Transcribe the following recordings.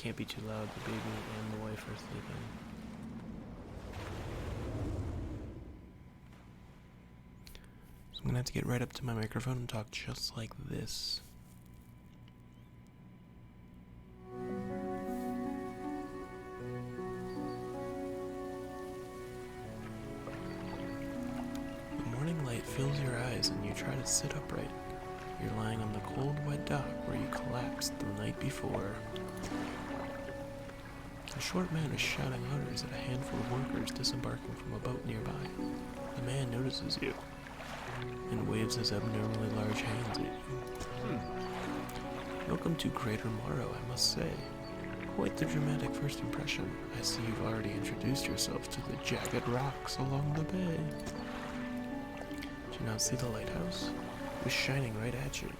can't be too loud. The baby and the wife are sleeping. So I'm gonna have to get right up to my microphone and talk just like this. The morning light fills your eyes and you try to sit upright. You're lying on the cold, wet dock where you collapsed the night before. A short man is shouting orders at a handful of workers disembarking from a boat nearby. The man notices you and waves his abnormally large hands at you. Welcome to Greater Morrow, I must say. Quite the dramatic first impression. I see you've already introduced yourself to the jagged rocks along the bay. Do you not see the lighthouse? It was shining right at you.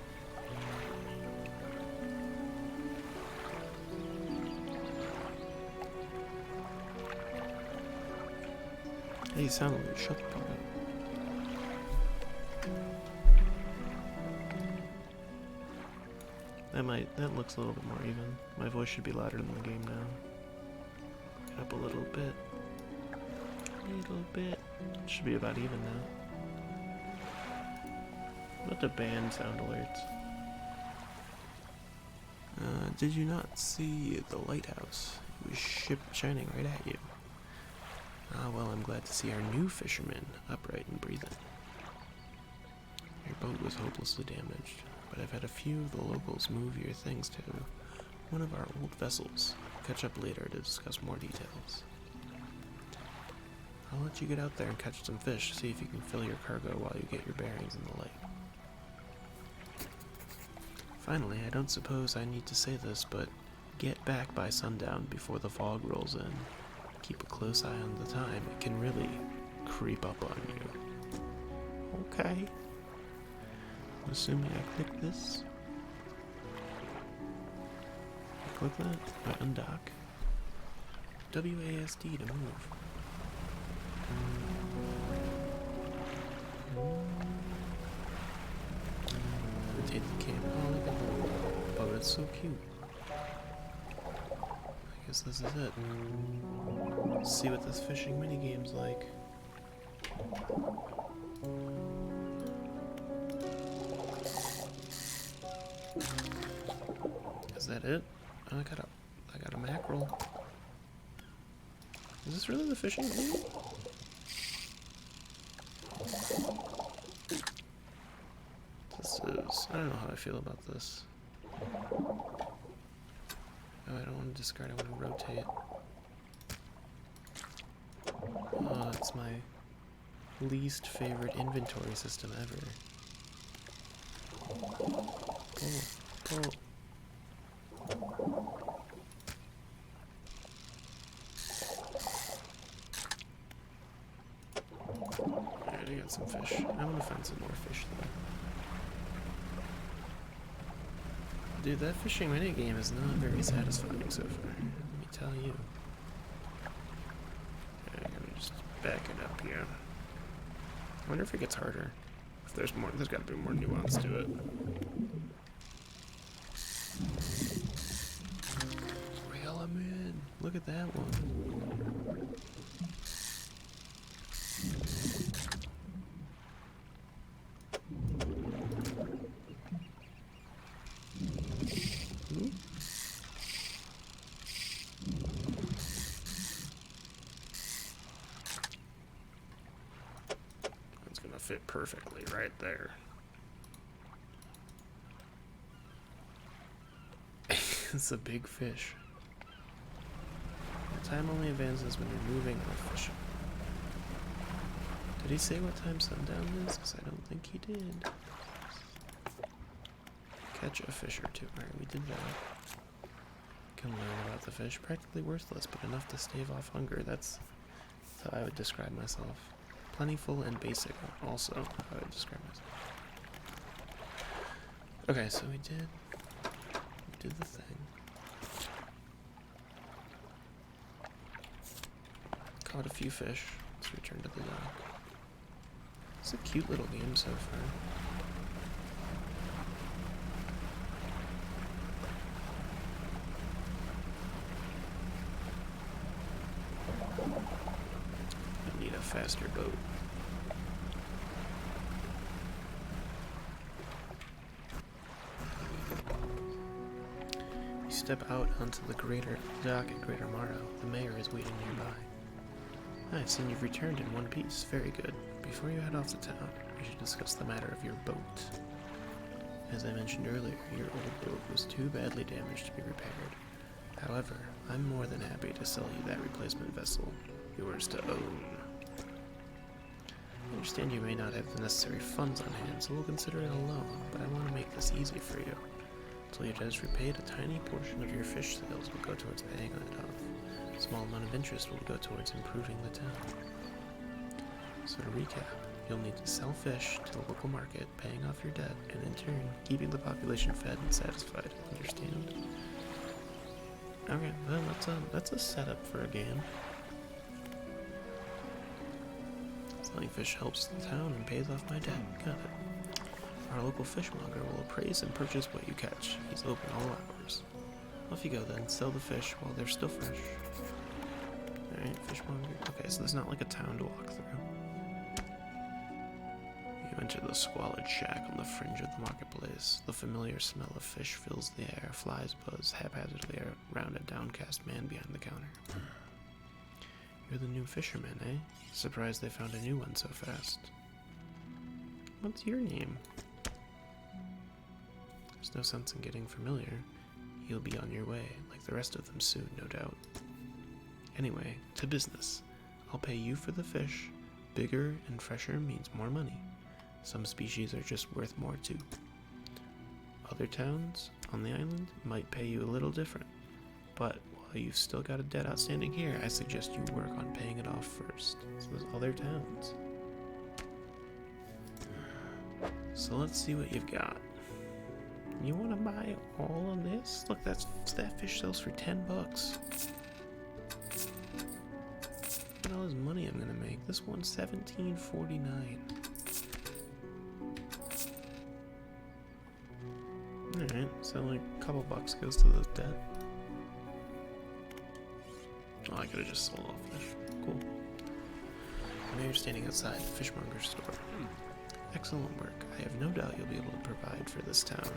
Hey, sound alert, shut the fuck up. That looks a little bit more even. My voice should be louder than the game now. Get up a little bit. A little bit. Should be about even now. Let the band sound alerts. Did you not see the lighthouse? It was shining right at you. Ah, well, I'm glad to see our new fisherman upright and breathing. Your boat was hopelessly damaged, but I've had a few of the locals move your things to one of our old vessels. Catch up later to discuss more details. I'll let you get out there and catch some fish, see if you can fill your cargo while you get your bearings in the lake. Finally, I don't suppose I need to say this, but get back by sundown before the fog rolls in. Keep a close eye on the time. It can really creep up on you. Okay. Assuming I click this. I click that. I undock. WASD to move. Rotate the camera. Oh, look at that. Oh, it's so cute. I guess this is it. Let's see what this fishing minigame's like. Is that it? Oh, I got a mackerel. Is this really the fishing game? I don't know how I feel about this. Oh, I don't want to discard, I want to rotate. Oh, it's my least favorite inventory system ever. Pull. Alright, I got some fish. I want to find some more fish though. Dude, that fishing minigame is not very satisfying so far. Let me tell you. Okay, I'm gonna just back it up here. I wonder if it gets harder. If there's more, there's gotta be more nuance to it. Reel him in. Look at that one. Fit perfectly right there. It's a big fish. The time only advances when you're moving or fishing. Did he say what time sundown is? Because I don't think he did. Catch a fish or two. Alright, we did that. Can learn about the fish. Practically worthless, but enough to stave off hunger. That's how I would describe myself. Plentiful and basic, also, how I would describe myself. Okay, so we did the thing. Caught a few fish. Let's return to the dock. It's a cute little game so far. faster boat. You step out onto the dock at Greater Morrow. The mayor is waiting nearby. I've seen you've returned in one piece. Very good. Before you head off to town, we should discuss the matter of your boat. As I mentioned earlier, your old boat was too badly damaged to be repaired. However, I'm more than happy to sell you that replacement vessel, yours to own. I understand you may not have the necessary funds on hand, so we'll consider it a loan, but I want to make this easy for you. Until your debt is repaid, a tiny portion of your fish sales will go towards paying it off. A small amount of interest will go towards improving the town. So to recap, you'll need to sell fish to the local market, paying off your debt, and in turn, keeping the population fed and satisfied. Understand? Okay, well, that's a setup for a game. Selling fish helps the town and pays off my debt. Got it. Our local fishmonger will appraise and purchase what you catch. He's open all hours. Off you go then, sell the fish while they're still fresh. Alright, fishmonger. Okay, so there's not like a town to walk through. You enter the squalid shack on the fringe of the marketplace. The familiar smell of fish fills the air. Flies buzz haphazardly around a downcast man behind the counter. You're the new fisherman, eh? Surprised they found a new one so fast. What's your name? There's no sense in getting familiar. You'll be on your way, like the rest of them soon, no doubt. Anyway, to business. I'll pay you for the fish. Bigger and fresher means more money. Some species are just worth more too. Other towns on the island might pay you a little different, but while you've still got a debt outstanding here, I suggest you work on paying it off first. So there's other towns. So let's see what you've got. You want to buy all of this? Look, that fish sells for $10. Look at all this money I'm gonna make. This one's $17.49. Alright, so like a couple bucks goes to the debt. Oh, I could've just sold all fish. Cool. Now you're standing outside the fishmonger's store. Excellent work. I have no doubt you'll be able to provide for this town.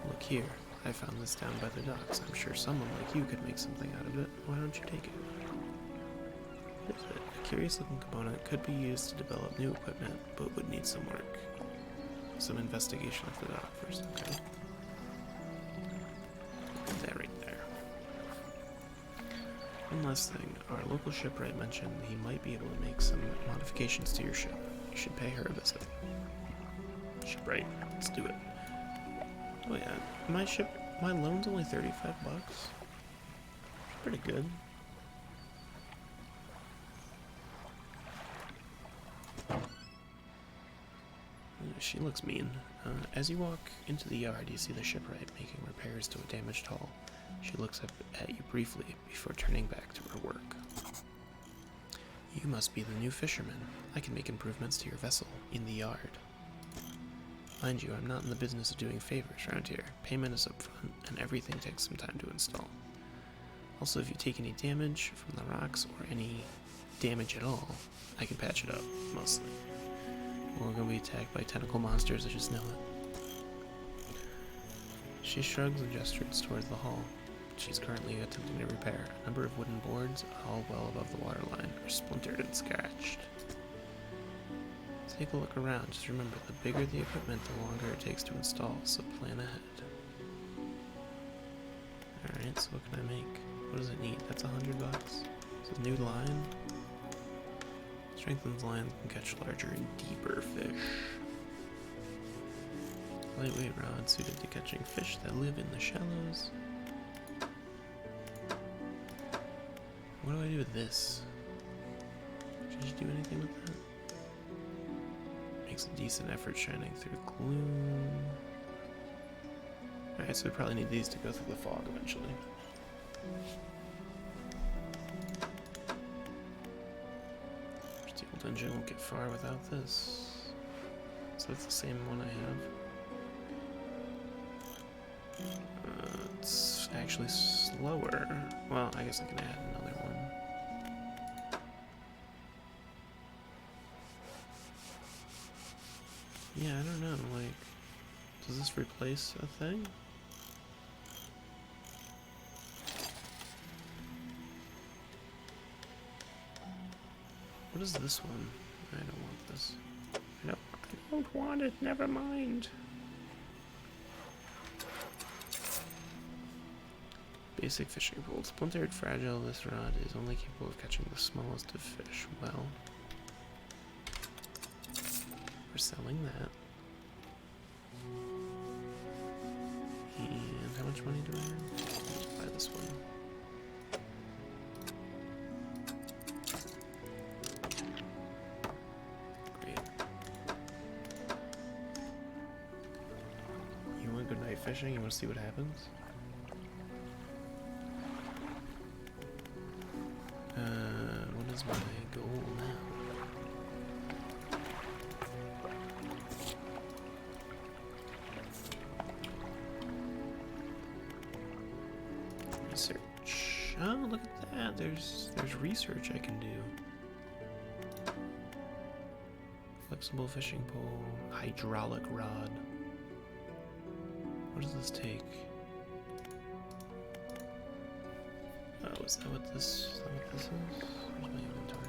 Look here. I found this down by the docks. I'm sure someone like you could make something out of it. Why don't you take it? What is it? A curious-looking component could be used to develop new equipment, but would need some work. Some investigation of the dock first, okay? Put that right there. One last thing. Our local shipwright mentioned he might be able to make some modifications to your ship. You should pay her a visit. Shipwright, let's do it. Oh yeah, my loan's only $35. Pretty good. She looks mean. As you walk into the yard, you see the shipwright making repairs to a damaged hull. She looks up at you briefly before turning back to her work. You must be the new fisherman. I can make improvements to your vessel in the yard. Mind you, I'm not in the business of doing favors around here. Payment is upfront, and everything takes some time to install. Also, if you take any damage from the rocks, or any damage at all, I can patch it up, mostly. We're gonna be attacked by tentacle monsters, I just know it. She shrugs and gestures towards the hull. She's currently attempting to repair. A number of wooden boards, all well above the waterline, are splintered and scratched. Take a look around. Just remember, the bigger the equipment, the longer it takes to install, so plan ahead. Alright, so what can I make? What does it need? That's $100. It's a new line. Strengthens line can catch larger and deeper fish. Lightweight rod suited to catching fish that live in the shallows. What do I do with this? Did you do anything with that? Makes a decent effort shining through gloom. Alright, so we probably need these to go through the fog eventually. Steel dungeon won't get far without this. So it's the same one I have. It's actually slower. Well, I guess I can add another one. Yeah, I don't know, like, does this replace a thing? What is this one? I don't want this. I don't want it, never mind. Basic fishing pole. Splintered, fragile, this rod is only capable of catching the smallest of fish. Well, we're selling that. And how much money do I have? Let's buy this one. Great. You want to go night fishing? You want to see what happens? What is my goal now? Research. Oh, look at that. There's research I can do. Flexible fishing pole, hydraulic rod. What does this take? Oh, is that what this is? Where's my inventory?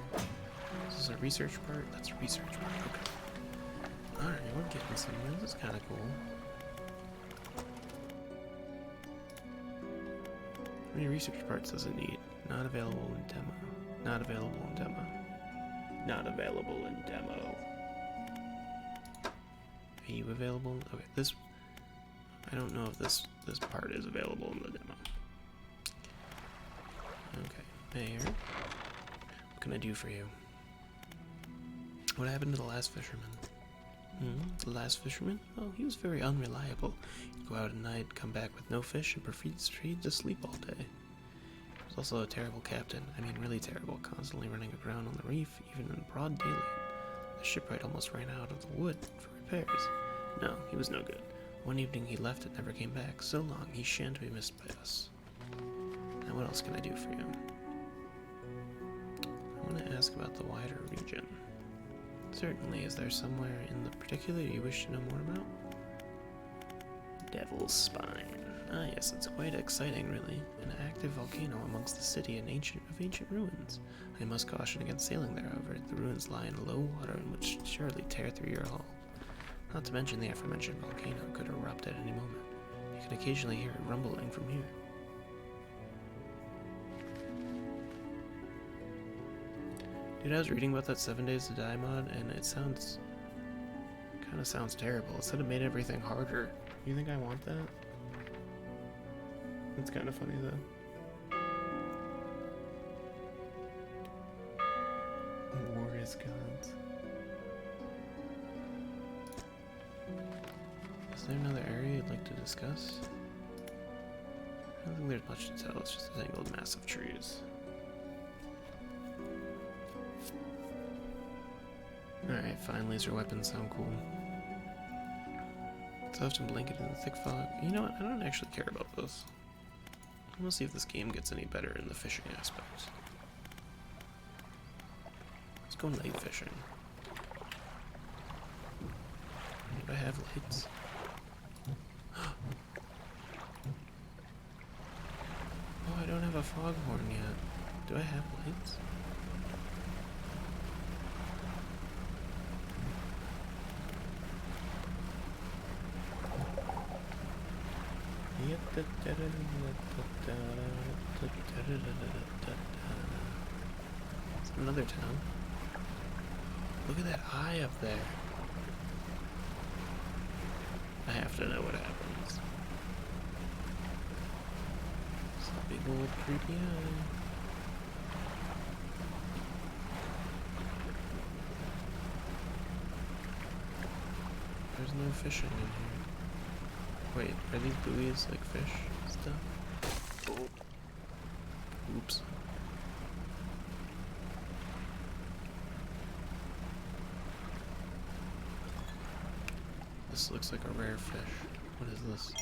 This is a research part? That's a research part, okay. Alright, we're getting somewhere. This is kinda cool. How many research parts does it need? Not available in demo. Not available in demo. Not available in demo. Are you available? Okay, this... I don't know if this part is available in the demo. Okay, Mayor. What can I do for you? What happened to the last fisherman? The last fisherman? Oh, he was very unreliable. He'd go out at night, come back with no fish, and proceed to sleep all day. He was also a terrible captain. I mean, really terrible, constantly running aground on the reef, even in broad daylight. The shipwright almost ran out of the wood for repairs. No, he was no good. One evening he left and never came back. So long, he shan't be missed by us. Now what else can I do for you? I want to ask about the wider region. Certainly, is there somewhere in the particular you wish to know more about? Devil's Spine. Ah yes, it's quite exciting really. An active volcano amongst the city and ancient ruins. I must caution against sailing there, however. The ruins lie in low water and would surely tear through your hull. Not to mention the aforementioned volcano could erupt at any moment. You can occasionally hear it rumbling from here. Dude, I was reading about that 7 Days to Die mod, and it sounds... kinda sounds terrible. It said it made everything harder. You think I want that? It's kinda funny, though. War is God's. Is there another area you'd like to discuss? I don't think there's much to tell. It's just a tangled mass of trees. Alright, fine, laser weapons sound cool. It's often blanketed in the thick fog. You know what, I don't actually care about those. I want to see if this game gets any better in the fishing aspect. Let's go night fishing. Do I have lights? Oh, I don't have a foghorn yet. Do I have lights? It's another town. Look at that eye up there. I have to know what happens. It's a big old creepy eye. There's no fishing in here. Wait, are these buoys like fish stuff? Oh. Oops. This looks like a rare fish. What is this?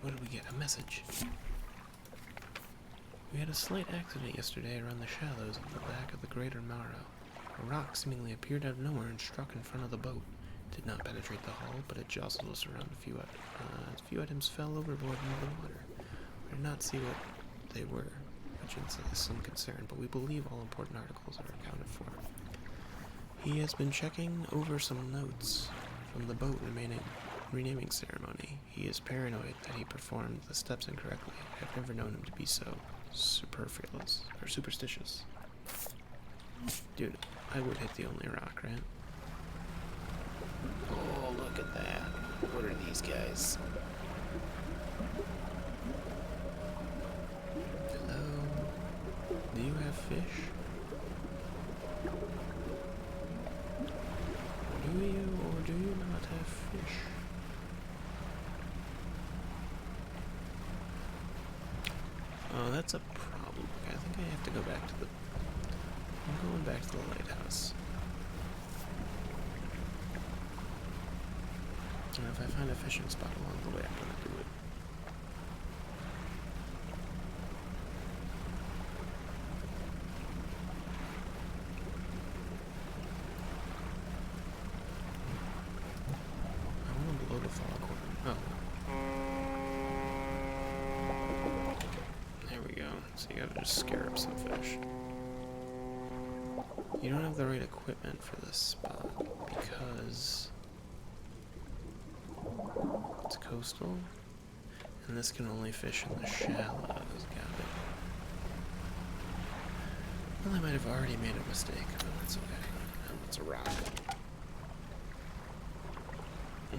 What did we get? A message. We had a slight accident yesterday around the shallows of the back of the Greater Mara. A rock seemingly appeared out of nowhere and struck in front of the boat. It did not penetrate the hull, but it jostled us around. A few items fell overboard into the water. We did not see what they were, which is some concern, but we believe all important articles are accounted for. He has been checking over some notes from the boat renaming ceremony. He is paranoid that he performed the steps incorrectly. I've never known him to be so superstitious. Dude, I would hit the only rock, right? Oh, look at that. What are these guys? Hello? Do you have fish? Do you or do you not have fish? Oh, that's a problem. Okay, I think I have to go back to the... I'm going back to the lighthouse. And if I find a fishing spot along the way, I'm going to do it. I want to blow the foghorn. Oh. There we go. So you gotta just scare up some fish. You don't have the right equipment for this spot because it's coastal, and this can only fish in the shallows. Got it. Well, I might have already made a mistake, but that's okay. It's a rock.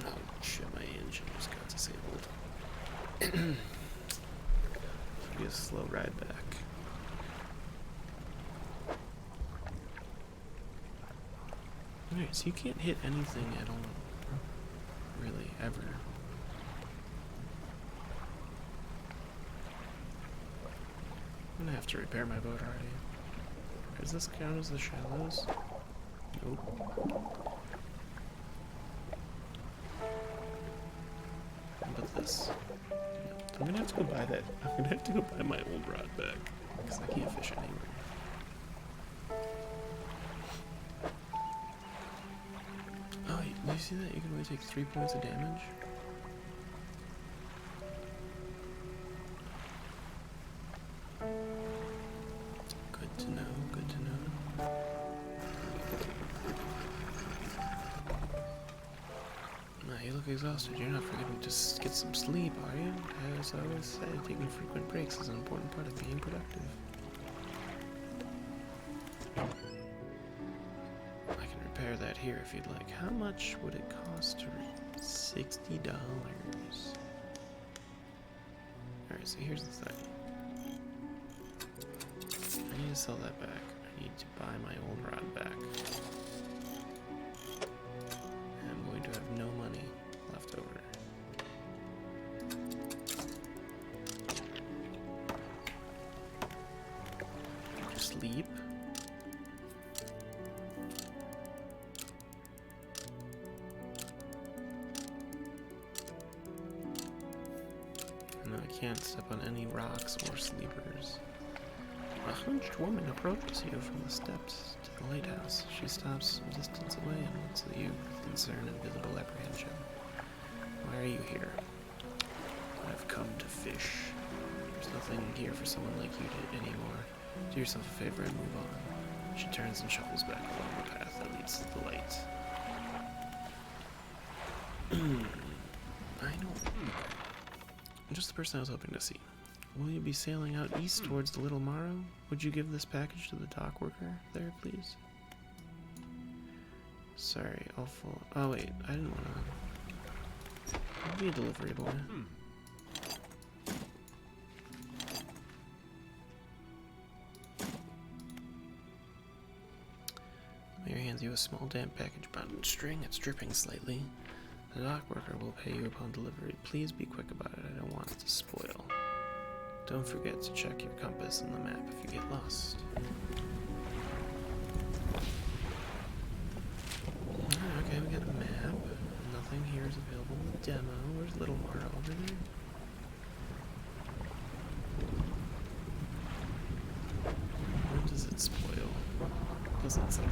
Oh shit, my engine just got disabled. Be a slow ride back. Alright, so you can't hit anything at all. Really, ever. I'm gonna have to repair my boat already. Does this count as the shallows? Nope. How about this? I'm gonna have to go buy that. I'm gonna have to go buy my old rod back. Because I can't fish anywhere. Oh, do you see that? You can only take 3 points of damage? Good to know, good to know. Nah, you look exhausted. You're not forgetting to just get some sleep, are you? As I always say, taking frequent breaks is an important part of being productive. I can repair that here if you'd like. How much would it cost to $60? Alright, so here's the thing. I need to sell that back. I need to buy my old rod back. And I'm going to have no money left over. Sleep. No, I can't step on any rocks or sleepers. A hunched woman approaches you from the steps to the lighthouse. She stops some distance away and looks at you with concern and visible apprehension. Why are you here? I've come to fish. There's nothing here for someone like you anymore. Do yourself a favor and move on. She turns and shuffles back along the path that leads to the light. I know. Okay. Just the person I was hoping to see. Will you be sailing out east towards the Little Morrow? Would you give this package to the dock worker there, please? Sorry, I'll fall. Oh wait, I didn't want to. I'll be a delivery boy. Mary hands you a small damp package bound in string. It's dripping slightly. The dock worker will pay you upon delivery. Please be quick about it. I don't want it to spoil. Don't forget to check your compass and the map if you get lost. Okay, we got a map. Nothing here is available in the demo. Where's Little Morrow over there? When does it spoil? Doesn't say.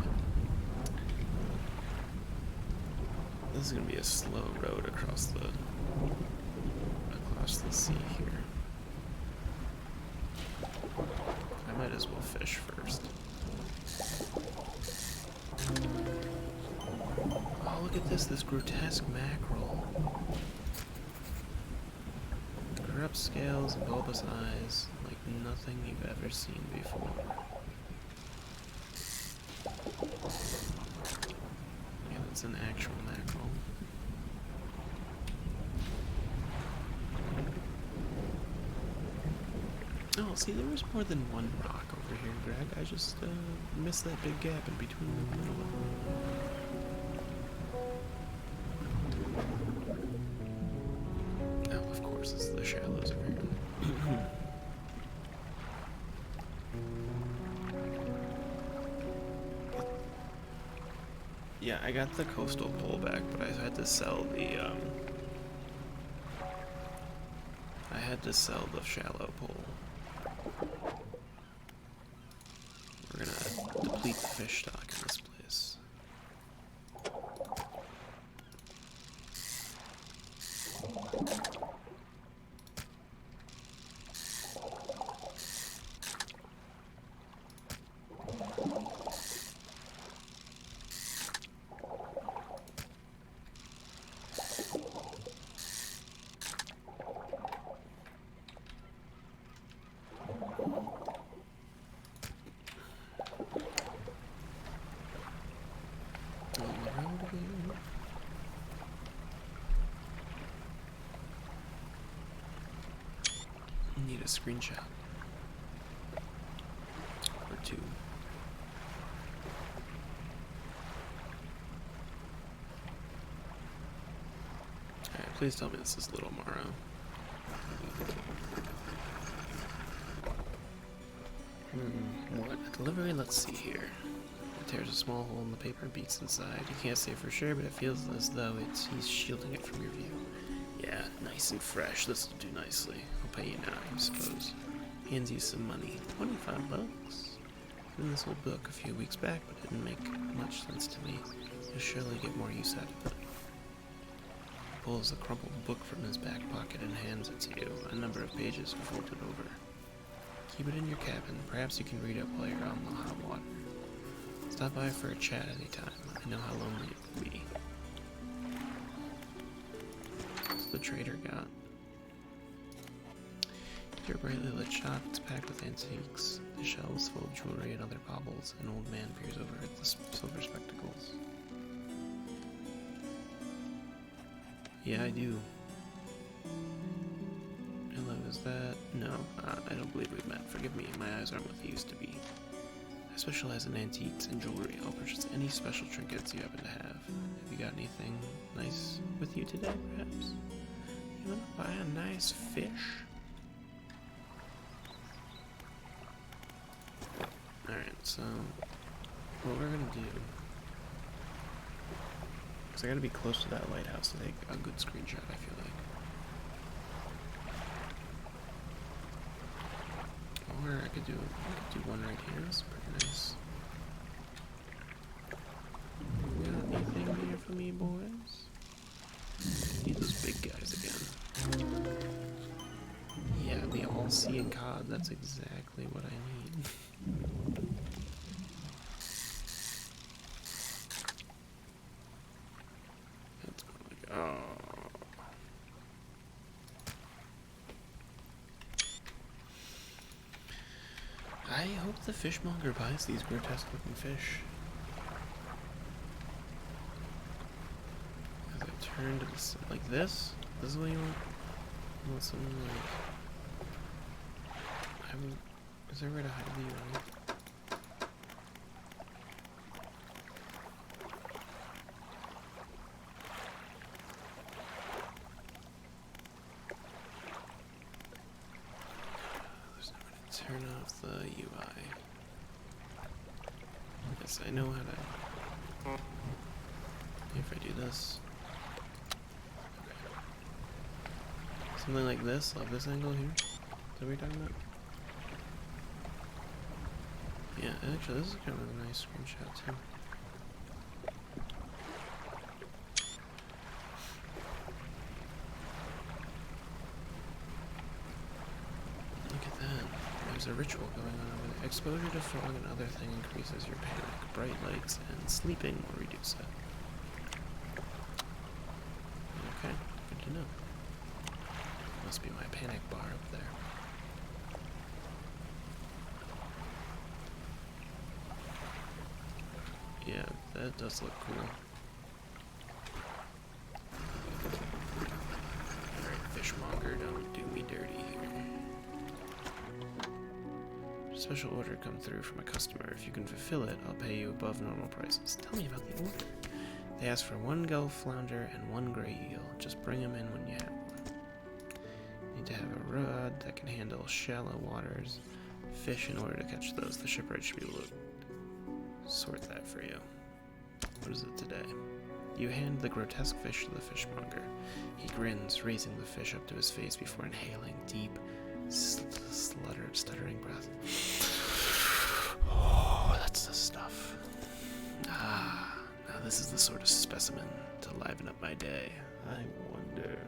This is gonna be a slow road across the sea here. I might as well fish first. Oh, look at this grotesque mackerel. Corrupt scales and bulbous eyes, like nothing you've ever seen before. Yeah, that's an actual mackerel. Oh, see, there was more than one rock over here, Greg. I just missed that big gap in between the middle of them. Oh, of course, it's the shallows over here. Yeah, I got the coastal pole back, but I had to sell the shallow pole. We're gonna deplete the fish stock in this place. Need a screenshot. Or two. Alright, please tell me this is Little Morrow. What? A delivery? Let's see here. It tears a small hole in the paper and beats inside. You can't say for sure, but it feels as though he's shielding it from your view. Yeah, nice and fresh. This'll do nicely. I'll pay you now, I suppose. Hands you some money. 25 bucks? In this old book a few weeks back, but it didn't make much sense to me. You'll surely get more use out of it. He pulls a crumpled book from his back pocket and hands it to you. A number of pages are folded over. Keep it in your cabin. Perhaps you can read it while you're on the hot water. Stop by for a chat anytime. I know how lonely it can be. The trader got. Your brightly lit shop is packed with antiques. The shelves full of jewelry and other baubles. An old man peers over at the silver spectacles. Yeah, I do. Hello, is that? No, I don't believe we've met. Forgive me, my eyes aren't what they used to be. I specialize in antiques and jewelry. I'll purchase any special trinkets you happen to have. Have you got anything nice with you today, perhaps? You want to buy a nice fish? Alright, so what we're gonna do, because I gotta be close to that lighthouse to take a good screenshot, I feel like. Or I could do one right here. That's pretty nice. Got anything here for me, boys? Need those big guys again. Yeah, the all-seeing cod. That's exactly what I need. That's more like, oh. I hope the fishmonger buys these grotesque-looking fish. As I turn to this, like this? This is what you want? You want something like... Is there a way to hide the UI? There's no way to turn off the UI. Yes, I know how to... If I do this... Okay. Something like this, like this angle here? Is that what you're talking about? Yeah, actually, this is kind of a nice screenshot, too. there's a ritual going on over there. Exposure to fog and other thing increases your panic. Bright lights and sleeping will reduce it. Okay, good to know. Must be my panic bar up there. Yeah, that does look cool. Alright, fishmonger, don't do me dirty here. Special order come through from a customer. If you can fulfill it, I'll pay you above normal prices. Tell me about the order. They ask for 1 Gulf flounder and 1 gray eel. Just bring them in when you have one. Need to have a rod that can handle shallow waters. Fish in order to catch those. The shipwright should be able to sort that for you. What is it today? You hand the grotesque fish to the fishmonger. He grins, raising the fish up to his face before inhaling deep, stuttering breath. Oh, that's the stuff. Ah, now this is the sort of specimen to liven up my day. I wonder.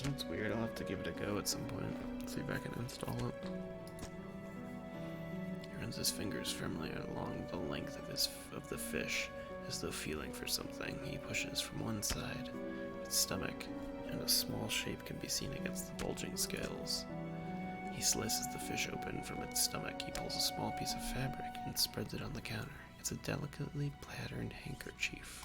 That's weird. I'll have to give it a go at some point. See if I can install it. He runs his fingers firmly along the length of the fish, as though feeling for something. He pushes from one side. Its stomach and a small shape can be seen against the bulging scales. He slices the fish open from its stomach. He pulls a small piece of fabric and spreads it on the counter. It's a delicately patterned handkerchief.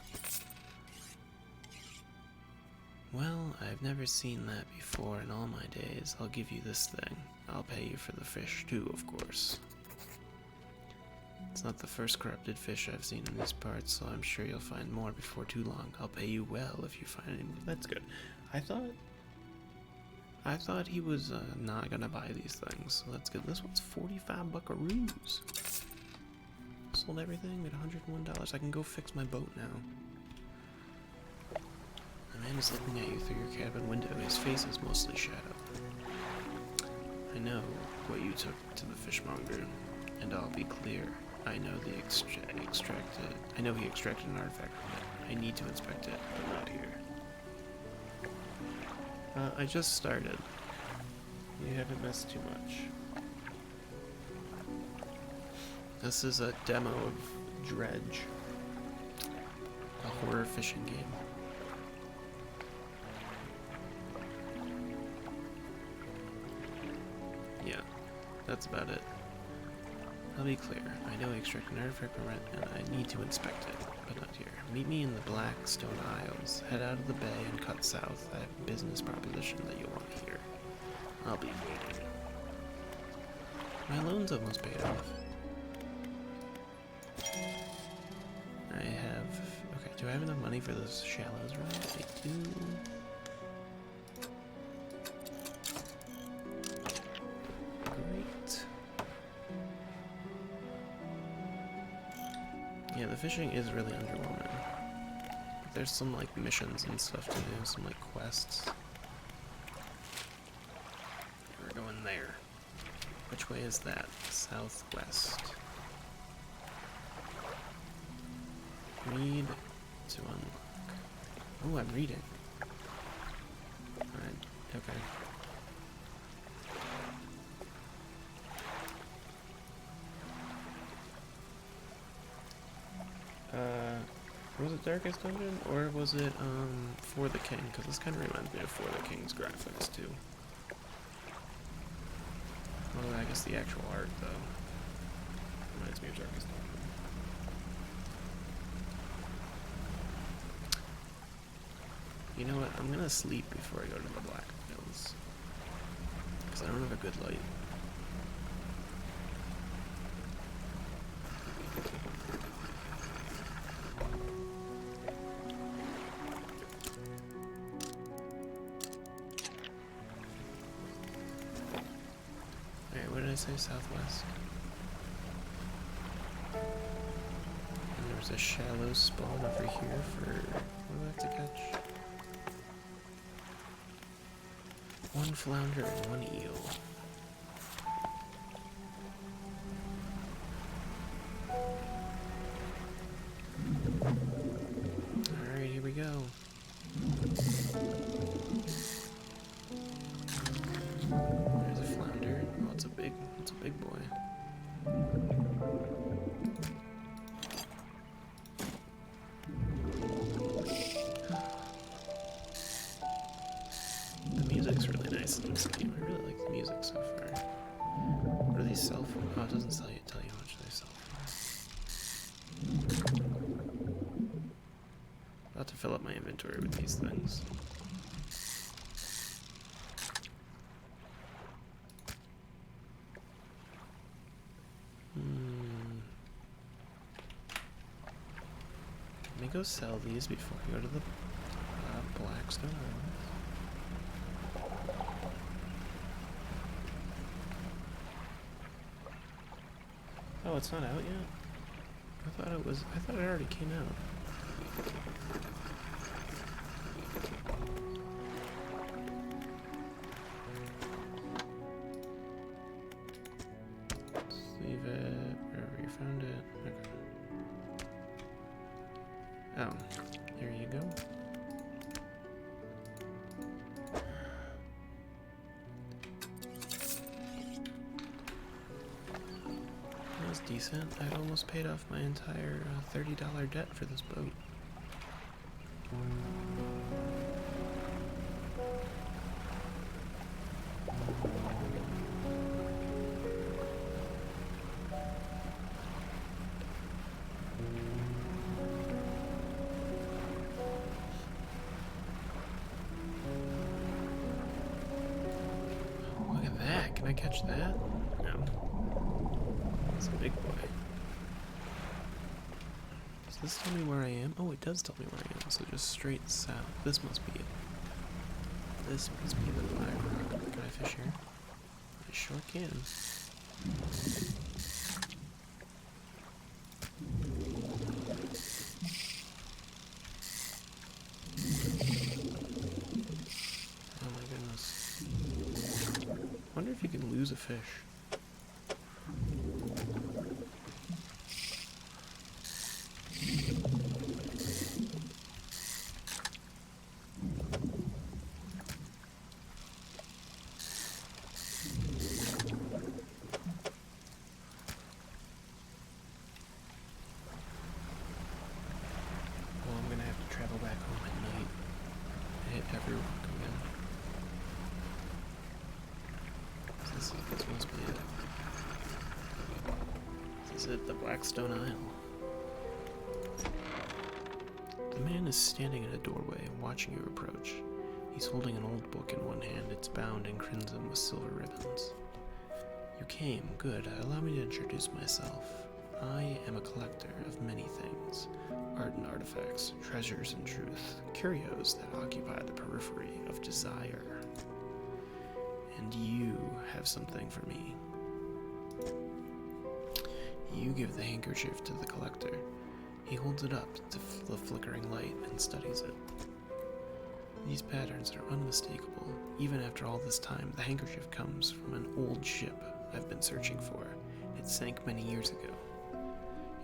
Well, I've never seen that before in all my days. I'll give you this thing. I'll pay you for the fish too, of course. It's not the first corrupted fish I've seen in these parts, so I'm sure you'll find more before too long. I'll pay you well if you find any. That's good. I thought he was not gonna buy these things, so that's good. This one's 45 buckaroos. Sold everything at $101. I can go fix my boat now. The man is looking at you through your cabin window. His face is mostly shadow. I know what you took to the fishmonger, and I'll be clear. I know he extracted an artifact from it. I need to inspect it, but not here. I just started. You haven't missed too much. This is a demo of Dredge, a horror fishing game. Yeah, that's about it. I'll be clear. I know I extract an artifact from it, and I need to inspect it, but not here. Meet me in the Black Stone Isles. Head out of the bay and cut south. I have a business proposition that you'll want to hear. I'll be waiting. My loan's almost paid off. I have... Okay, do I have enough money for those shallows, right? I do. Great. Yeah, the fishing is really underwhelming. But there's some, like, missions and stuff to do, some, like, quests. We're going there. Which way is that? Southwest. Read to unlock. Oh, I'm reading. Alright, okay. Was it Darkest Dungeon, or was it, For the King? Because this kind of reminds me of For the King's graphics, too. Well, I guess the actual art, though, reminds me of Darkest Dungeon. You know what? I'm gonna sleep before I go to the Black Hills. Because I don't have a good light. Alright, what did I say? Southwest? And there's a shallow spawn over here for... What do I have to catch? 1 flounder and 1 eel. Alright, here we go. It's a big boy. The music's really nice in this game. I really like the music so far. What do these sell for? Oh, it doesn't tell you how much they sell for. About to fill up my inventory with these things. Let me go sell these before I go to the Blackstone Islands. Oh, it's not out yet? I thought it already came out. Let's leave it wherever you found it. Okay. Oh, here you go. That was decent. I almost paid off my entire $30 debt for this boat. Look at that. Can I catch that? No. It's a big boy. Does this tell me where I am? Oh, it does tell me where I am. So just straight south. This must be it. This must be the Black Rock. Can I fish here? I sure can. Oh my goodness. I wonder if you can lose a fish. Travel back home at night. Hit every rock again. This must be it. This is it, the Blackstone Isle. The man is standing in a doorway, watching you approach. He's holding an old book in one hand. It's bound in crimson with silver ribbons. You came. Good. Allow me to introduce myself. I am a collector of many things. Art and artifacts, treasures and truth, curios that occupy the periphery of desire. And you have something for me. You give the handkerchief to the collector. He holds it up to the flickering light and studies it. These patterns are unmistakable. Even after all this time, the handkerchief comes from an old ship I've been searching for. It sank many years ago.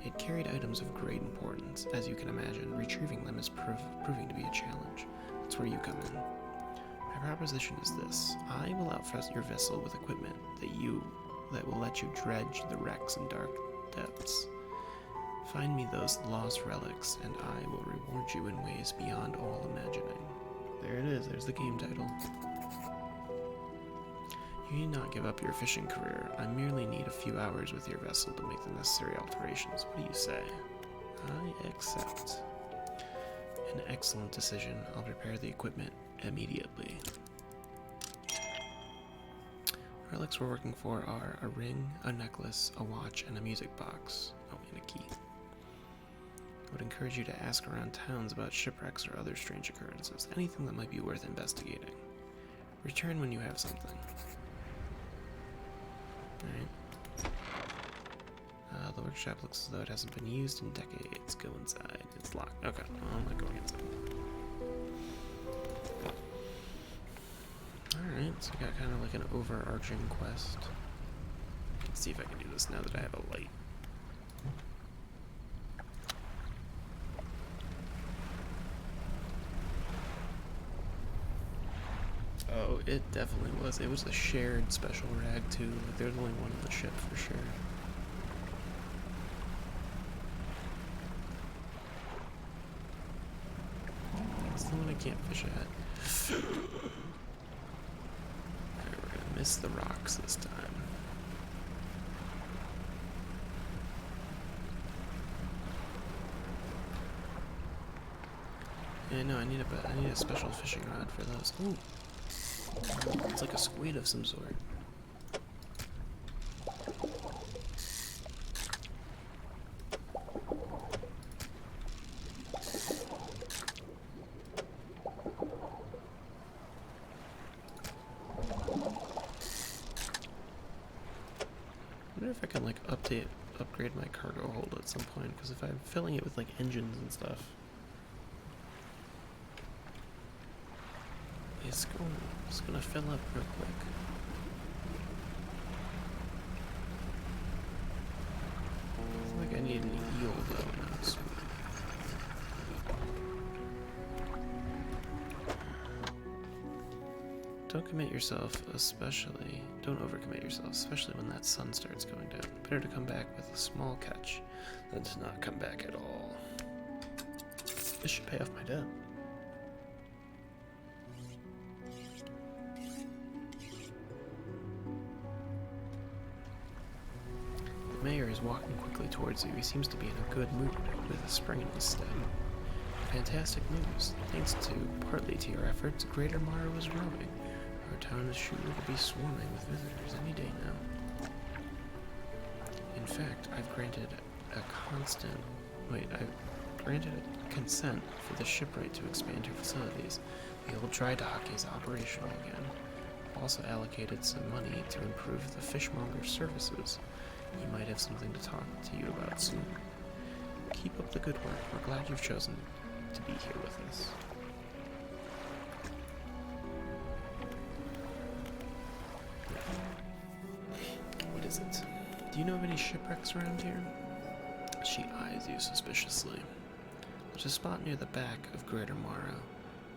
It carried items of great importance. As you can imagine, retrieving them is proving to be a challenge. That's where you come in. My proposition is this. I will outfit your vessel with equipment that will let you dredge the wrecks in dark depths. Find me those lost relics, and I will reward you in ways beyond all imagining. There it is. There's the game title. You need not give up your fishing career. I merely need a few hours with your vessel to make the necessary alterations. What do you say? I accept. An excellent decision. I'll prepare the equipment immediately. Relics we're working for are a ring, a necklace, a watch, and a music box. Oh, and a key. I would encourage you to ask around towns about shipwrecks or other strange occurrences. Anything that might be worth investigating. Return when you have something. Alright. The workshop looks as though it hasn't been used in decades. Go inside. It's locked. Okay, well, I'm not going inside. Alright, so we got kind of like an overarching quest. Let's see if I can do this now that I have a light. Oh, it definitely was. It was a shared special rag too. Like, there's only one on the ship for sure. That's the one I can't fish at. Alright, we're gonna miss the rocks this time. Yeah, no, I need a special fishing rod for those. Ooh. It's like a squid of some sort. I wonder if I can like upgrade my cargo hold at some point, because if I'm filling it with like engines and stuff, it's gonna fill up real quick. I feel like I need an eel though now. Sweet. Don't overcommit yourself, especially when that sun starts going down. Better to come back with a small catch than to not come back at all. This should pay off my debt. The mayor is walking quickly towards you. He seems to be in a good mood, with a spring in his step. Fantastic news. Thanks partly to your efforts, Greater Mara was growing. Our town is sure to be swarming with visitors any day now. In fact, I've granted consent for the shipwright to expand her facilities. The old dry dock is operational again. I've also allocated some money to improve the fishmonger's services. He might have something to talk to you about soon. Keep up the good work. We're glad you've chosen to be here with us. What is it? Do you know of any shipwrecks around here? She eyes you suspiciously. There's a spot near the back of Greater Mara,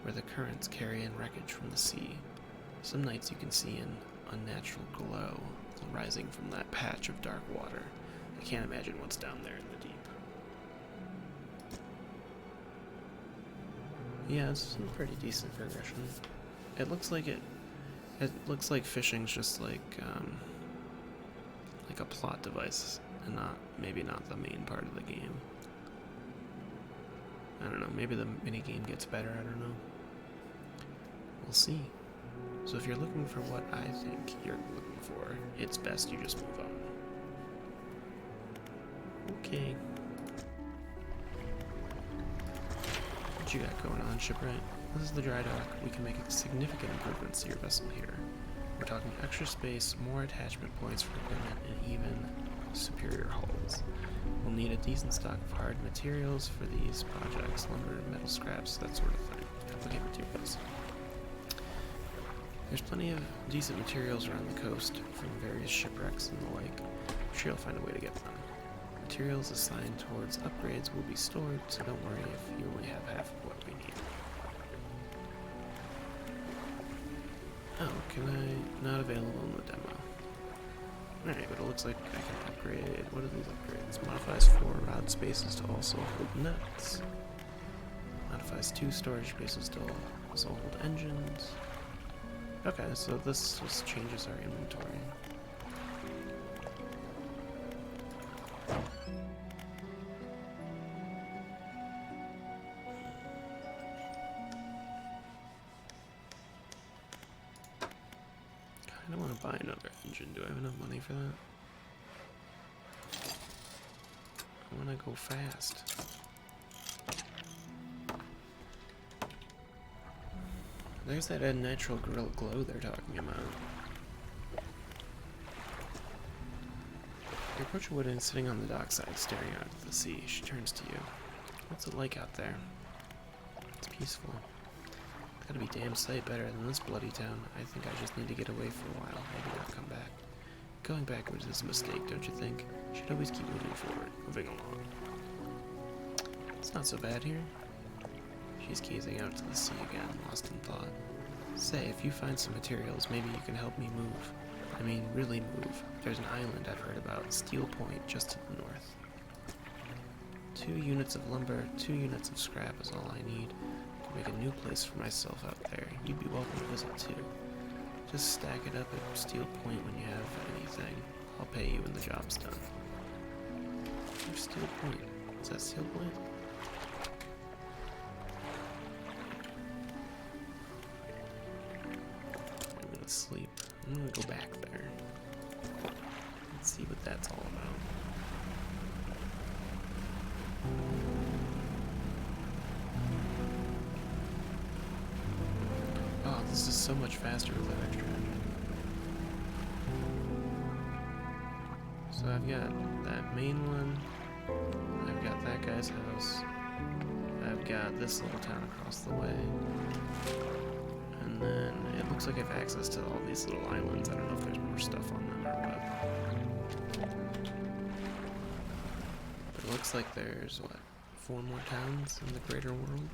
where the currents carry in wreckage from the sea. Some nights you can see an unnatural glow rising from that patch of dark water. I can't imagine what's down there in the deep. Yeah, it's some pretty decent progression. It looks like fishing's just like a plot device and maybe not the main part of the game. I don't know, maybe the minigame gets better, I don't know. We'll see. So if you're looking for what I think you're looking for, it's best you just move on. Okay. What you got going on, shipwright? This is the dry dock. We can make significant improvements to your vessel here. We're talking extra space, more attachment points for equipment, and even superior hulls. We'll need a decent stock of hard materials for these projects, lumber, metal scraps, that sort of thing. Applicate materials. There's plenty of decent materials around the coast from various shipwrecks and the like. I'm sure you'll find a way to get them. Materials assigned towards upgrades will be stored, so don't worry if you only have half of what we need. Oh, can I? Not available in the demo. Alright, but it looks like I can upgrade. What are these upgrades? Modifies 4 rod spaces to also hold nets. Modifies 2 storage spaces to also hold engines. Okay, so this just changes our inventory. I don't want to buy another engine. Do I have enough money for that? I want to go fast. There's that unnatural glow they're talking about. You approach a woman sitting on the dockside, staring out at the sea. She turns to you. What's it like out there? It's peaceful. It's gotta be damn sight better than this bloody town. I think I just need to get away for a while, maybe not come back. Going backwards is a mistake, don't you think? Should always keep moving forward, moving along. It's not so bad here. She's gazing out to the sea again, lost in thought. Say, if you find some materials, maybe you can help me move. I mean, really move. There's an island I've heard about, Steel Point, just to the north. 2 units of lumber, 2 units of scrap is all I need to make a new place for myself out there. You'd be welcome to visit too. Just stack it up at Steel Point when you have anything. I'll pay you when the job's done. Where's Steel Point? Is that Steel Point? I'm gonna sleep. I'm gonna go back there. Let's see what that's all about. Oh, this is so much faster with that extra engine. So I've got that main one, I've got that guy's house, I've got this little town across the way, and then it looks like I have access to all these little islands. I don't know if there's more stuff on them or what. But it looks like there's, what, 4 more towns in the greater world?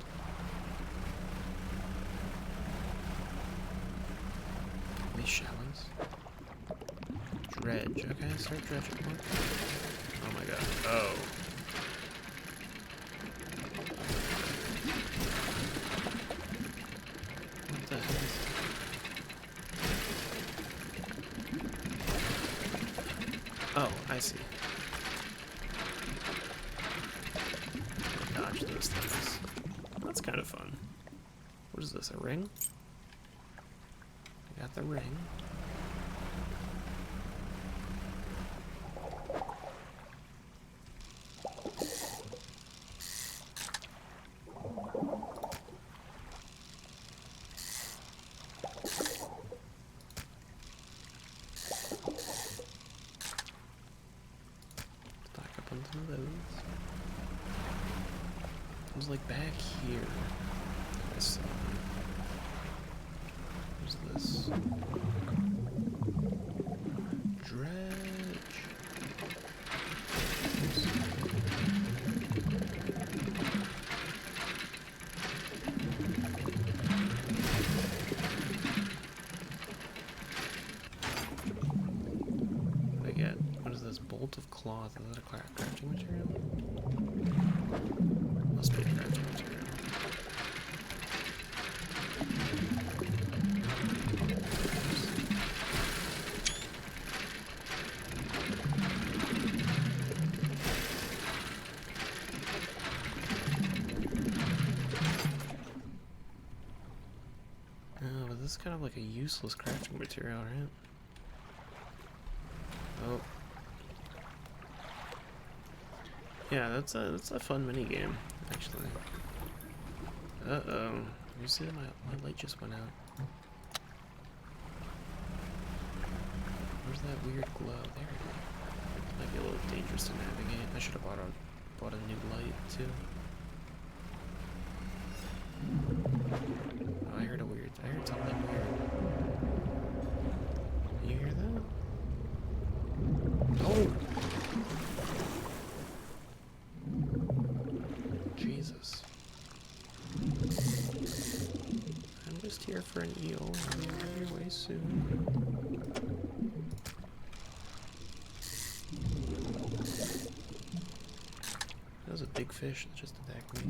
These shallows. Dredge. Okay, start dredging. Oh my god. Oh. What the hell is that? Oh, I see. Dodge those things. That's kind of fun. What is this, a ring? I got the ring. Back up on some of those. It was like back here. I saw. What's this? Dredge. Oops. What do I get? What is this? Bolt of cloth. Is that a crafting material? Must be a crafting material. Oh, but this is kind of like a useless crafting material, right? Oh. Yeah, that's a fun mini game, actually. Uh-oh. You see that my light just went out? Where's that weird glow? There it is. Might be a little dangerous to navigate. I should have bought a new light too. Oh, I heard something weird. You hear that? Oh! Jesus. I'm just here for an eel. I'll be on your way soon. That was a big fish that just attacked me.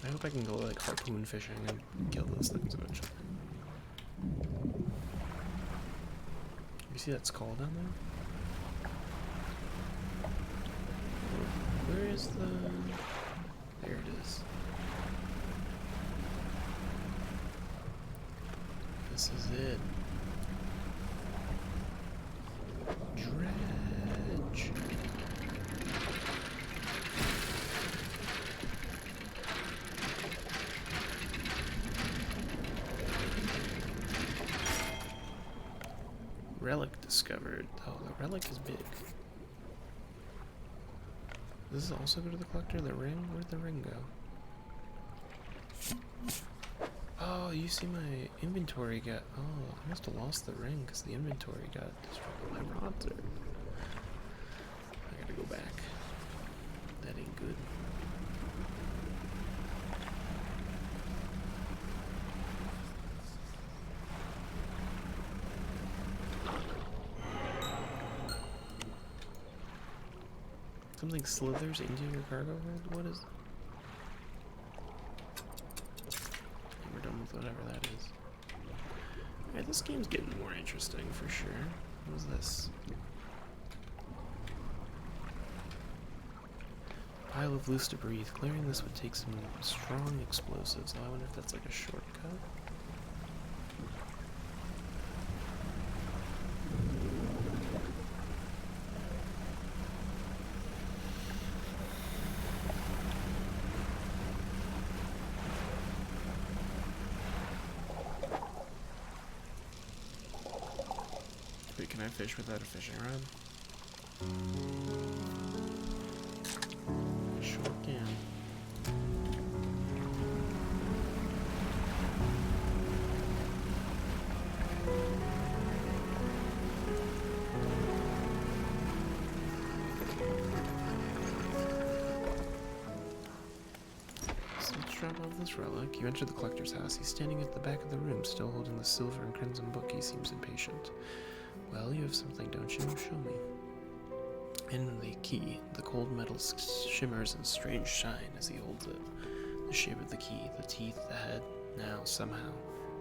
I hope I can go like harpoon fishing and kill those things eventually. You see that skull down there? Where is the... There it is. This is it. Dredge. Relic discovered. Oh, the relic is big. Does this also go to the collector? The ring? Where'd the ring go? Oh, you see my inventory got... Oh, I must have lost the ring because the inventory got destroyed. My rods are... I gotta go back. That ain't good. something slithers into your cargo hold? What is... We're done with whatever that is. Alright, this game's getting more interesting for sure. What is this? Pile of loose debris. Clearing this would take some strong explosives. Oh, I wonder if that's like a shortcut. Wait, can I fish without a fishing rod? Sure can. So let's drop off this relic. You enter the collector's house. He's standing at the back of the room, still holding the silver and crimson book. He seems impatient. Well, you have something, don't you? Show me. And the key. The cold metal shimmers in strange shine as he holds it. The shape of the key, the teeth, the head, now, somehow,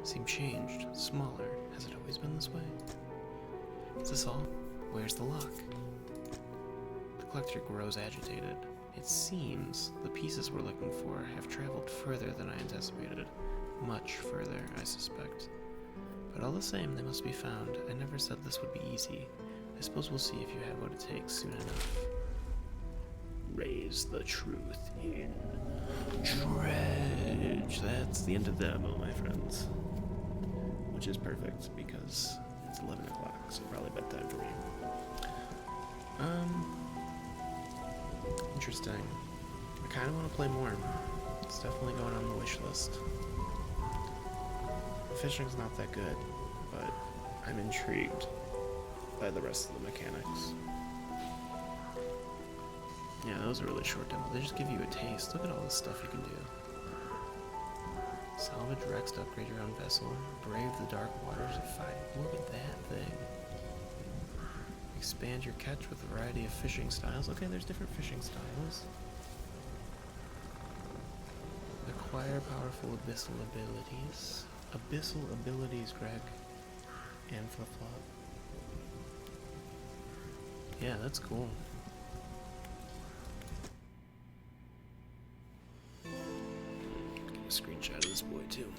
seem changed, smaller. Has it always been this way? Is this all? Where's the lock? The collector grows agitated. It seems the pieces we're looking for have traveled further than I anticipated. Much further, I suspect. But all the same, they must be found. I never said this would be easy. I suppose we'll see if you have what it takes soon enough. Raise the truth in dredge. That's the end of the demo, my friends. Which is perfect, because it's 11 o'clock, so probably bedtime for me. Interesting. I kind of want to play more. It's definitely going on the wish list. The fishing's not that good, but I'm intrigued by the rest of the mechanics. Yeah, that was a really short demo. They just give you a taste. Look at all this stuff you can do. Salvage wrecks to upgrade your own vessel. Brave the dark waters of fire. Look at that thing. Expand your catch with a variety of fishing styles. Okay, there's different fishing styles. Acquire powerful abyssal abilities. Abyssal abilities, Greg. And flip-flop. Yeah, that's cool. Get a screenshot of this boy, too.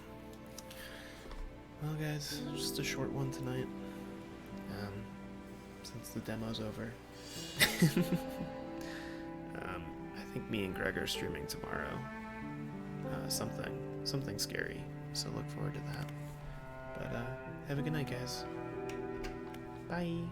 Well, guys, just a short one tonight. Since the demo's over. I think me and Greg are streaming tomorrow. Something scary. So look forward to that. But have a good night, guys. Bye.